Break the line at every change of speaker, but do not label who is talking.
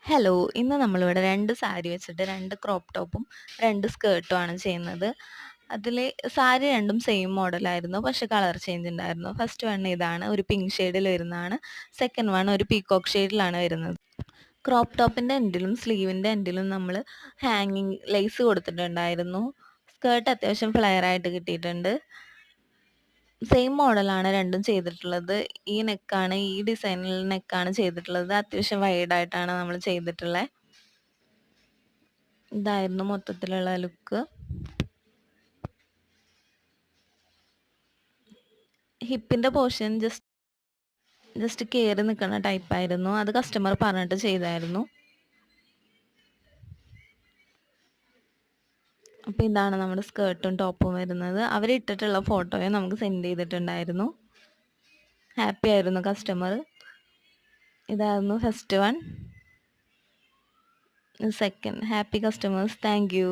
Hello, ഇന്ന് നമ്മളിവിടെ 2 സാരി വെച്ചിട്ട് 2 ക്രോപ്പ് ടോപ്പും 2 സ്കേർട്ടും ആണ് ചെയ്യുന്നത്. അതില് സാരി രണ്ടും സെയിം മോഡലായിരുന്നു. പക്ഷെ കളർ ചേഞ്ച് ഉണ്ടായിരുന്നു. ഫസ്റ്റ് വൺ ഇതാണ്. ഒരു പിങ്ക് ഷെയ്ഡിൽ വരുന്നതാണ്. സെക്കൻഡ് വൺ ഒരു പീകോക്ക് ഷെയ്ഡിലാണ് വരുന്നത്. ക്രോപ്പ് ടോപ്പിൻ്റെ എൻഡിലും സ്ലീവിൻ്റെ എൻഡിലും നമ്മൾ ഹാങ്ങിങ് ലേസ് കൊടുത്തിട്ടുണ്ടായിരുന്നു. സ്കേർട്ട് അത്യാവശ്യം ഫ്ലെയർ ആയിട്ട് കിട്ടിയിട്ടുണ്ട്. സെയിം മോഡലാണ് രണ്ടും ചെയ്തിട്ടുള്ളത്. ഈ നെക്കാണ് ഈ ഡിസൈനിൽ നെക്കാണ് ചെയ്തിട്ടുള്ളത്. അത്യാവശ്യം വൈഡായിട്ടാണ് നമ്മൾ ചെയ്തിട്ടുള്ളത്. ഇതായിരുന്നു മൊത്തത്തിലുള്ള ലുക്ക്. ഹിപ്പിൻ്റെ പോർഷൻ ജസ്റ്റ് കയറി നിൽക്കുന്ന ടൈപ്പായിരുന്നു. അത് കസ്റ്റമർ പറഞ്ഞിട്ട് ചെയ്തായിരുന്നു. അപ്പോൾ ഇതാണ് നമ്മുടെ സ്കേർട്ടും ടോപ്പും വരുന്നത്. അവരിട്ടിട്ടുള്ള ഫോട്ടോയും നമുക്ക് സെൻഡ് ചെയ്തിട്ടുണ്ടായിരുന്നു. ഹാപ്പി ആയിരുന്നു കസ്റ്റമർ. ഇതായിരുന്നു first one. Second happy customers. Thank you.